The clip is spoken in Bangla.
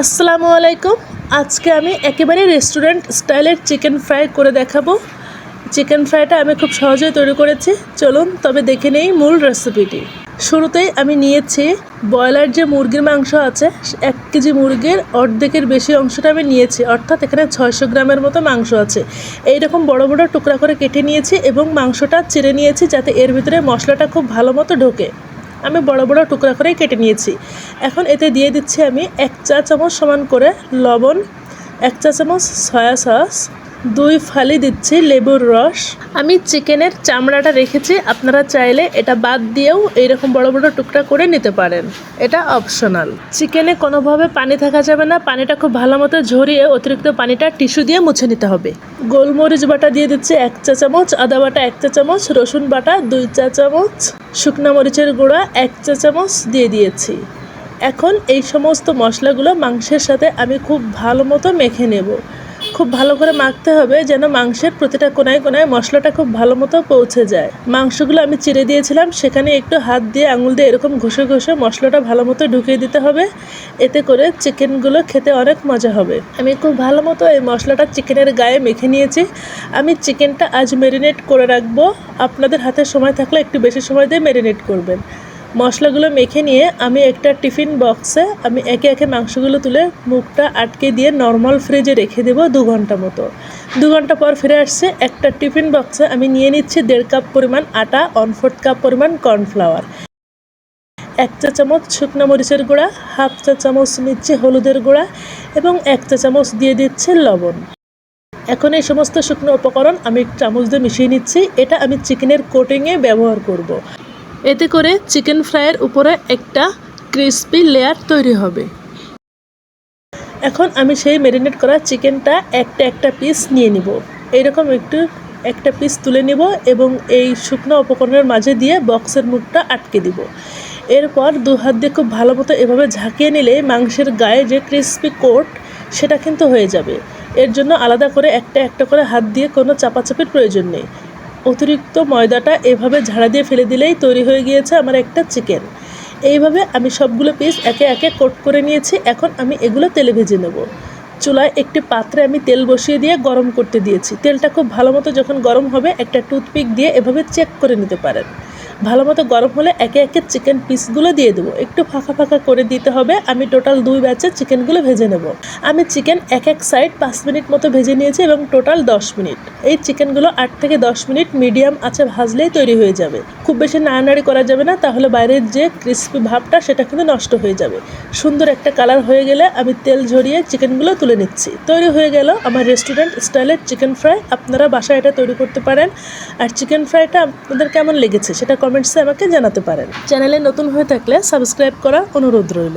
আসসালামু আলাইকুম। আজকে আমি একেবারে রেস্টুরেন্ট স্টাইলের চিকেন ফ্রাই করে দেখাবো। চিকেন ফ্রাইটা আমি খুব সহজেই তৈরি করেছি। চলুন তবে দেখে নেই মূল রেসিপিটি। শুরুতেই আমি নিয়েছি ব্রয়লার যে মুরগির মাংস আছে, 1 কেজি মুরগির অর্ধেকের বেশি অংশটা আমি নিয়েছি, অর্থাৎ এখানে 600 গ্রামের মতো মাংস আছে। এইরকম বড় বড় টুকরা করে কেটে নিয়েছি এবং মাংসটা চিড়ে নিয়েছি যাতে এর ভিতরে মশলাটা খুব ভালো মতো ঢোকে। আমি বড় বড় টুকরা করেই কেটে নিয়েছি। এখন এতে দিয়ে দিচ্ছি আমি 1 চা চামচ সমান করে লবণ, 1 চা চামচ সয়া সস, 2 ফালি দিচ্ছি লেবুর রস। আমি চিকেনের চামড়াটা রেখেছি, আপনারা চাইলে এটা বাদ দিয়েও এইরকম বড় বড় টুকরা করে নিতে পারেন, এটা অপশনাল। চিকেনে কোনোভাবে পানি থাকা যাবে না, পানিটা খুব ভালো মতো ঝরিয়ে অতিরিক্ত পানিটা টিস্যু দিয়ে মুছে নিতে হবে। গোলমরিচ বাটা দিয়ে দিচ্ছি 1 চা চামচ, আদা বাটা 1 চা চামচ, রসুন বাটা 2 চা চামচ, শুকনো মরিচের গুঁড়া 1 চা চামচ দিয়ে দিয়েছি। এখন এই সমস্ত মশলাগুলো মাংসের সাথে আমি খুব ভালো মতো মেখে নেব। খুব ভালো করে মাখতে হবে যেন মাংসের প্রতিটা কোনায় কোনায় মশলাটা খুব ভালো মতো পৌঁছে যায়। মাংসগুলো আমি চিড়ে দিয়েছিলাম, সেখানে একটু হাত দিয়ে আঙুল দিয়ে এরকম ঘষে ঘষে মশলাটা ভালো মতো ঢুকিয়ে দিতে হবে। এতে করে চিকেনগুলো খেতে অনেক মজা হবে। আমি খুব ভালো মতো এই মশলাটা চিকেনের গায়ে মেখে নিয়েছি। আমি চিকেনটা আজ ম্যারিনেট করে রাখবো। আপনাদের হাতে সময় থাকলে একটু বেশি সময় দিয়ে ম্যারিনেট করবেন। মশলাগুলো মেখে নিয়ে আমি একটা টিফিন বক্সে আমি একে একে মাংসগুলো তুলে মুখটা আটকে দিয়ে নর্মাল ফ্রিজে রেখে দেবো 2 ঘন্টা মতো। 2 ঘন্টা পর ফিরে আসছে। একটা টিফিন বক্সে আমি নিয়ে নিচ্ছি 1.5 কাপ পরিমাণ আটা, 1/4 কাপ পরিমাণ কর্নফ্লাওয়ার, 1 চা চামচ শুকনো মরিচের গুঁড়া, 1/2 চা চামচ নিচ্ছি হলুদের গুঁড়া এবং 1 চা চামচ দিয়ে দিচ্ছি লবণ। এখন এই সমস্ত শুকনো উপকরণ আমি চামচ দিয়ে মিশিয়ে নিচ্ছি। এটা আমি চিকেনের কোটিংয়ে ব্যবহার করব। এতে করে চিকেন ফ্রাইয়ের উপরে একটা ক্রিস্পি লেয়ার তৈরি হবে। এখন আমি সেই ম্যারিনেট করা চিকেনটা একটা পিস নিয়ে নিব। এইরকম একটা পিস তুলে নিব এবং এই শুকনো উপকরণের মাঝে দিয়ে বক্সের মুখটা আটকে দিব। এরপর 2 হাত দিয়ে খুব ভালো মতো এভাবে ঝাঁকিয়ে নিলে মাংসের গায়ে যে ক্রিস্পি কোট সেটা কিন্তু হয়ে যাবে। এর জন্য আলাদা করে একটা করে হাত দিয়ে কোনো চাপাচাপির প্রয়োজন নেই। অতিরিক্ত ময়দাটা এভাবে ঝাড়া দিয়ে ফেলে দিলেই তৈরি হয়ে গিয়েছে আমার একটা চিকেন। এইভাবে আমি সবগুলো পিস একে একে কোট করে নিয়েছি। এখন আমি এগুলো তেলে ভেজে নেব। চুলায় একটি পাত্রে আমি তেল বসিয়ে দিয়ে গরম করতে দিয়েছি। তেলটা খুব ভালো মতো যখন গরম হবে একটা টুথপিক দিয়ে এভাবে চেক করে নিতে পারেন। ভালো মতো গরম হলে একে একে চিকেন পিসগুলো দিয়ে দেবো। একটু ফাঁকা ফাঁকা করে দিতে হবে। আমি টোটাল 2 ব্যাচে চিকেনগুলো ভেজে নেব। আমি চিকেন এক সাইড 5 মিনিট মতো ভেজে নিয়েছি এবং টোটাল 10 মিনিট। এই চিকেনগুলো 8 থেকে 10 মিনিট মিডিয়াম আঁচে ভাজলেই তৈরি হয়ে যাবে। খুব বেশি নাড়ানাড়ি করা যাবে না, তাহলে বাইরের যে ক্রিস্পি ভাবটা সেটা কিন্তু নষ্ট হয়ে যাবে। সুন্দর একটা কালার হয়ে গেলে আমি তেল ঝরিয়ে চিকেনগুলো তুলে নিচ্ছি। তৈরি হয়ে গেল আমার রেস্টুরেন্ট স্টাইলের চিকেন ফ্রাই। আপনারা বাসায় এটা তৈরি করতে পারেন। আর চিকেন ফ্রাইটা আপনাদের কেমন লেগেছে সেটা কমেন্টসে আমাকে জানাতে পারেন। চ্যানেলে নতুন হয়ে থাকলে সাবস্ক্রাইব করার অনুরোধ রইল।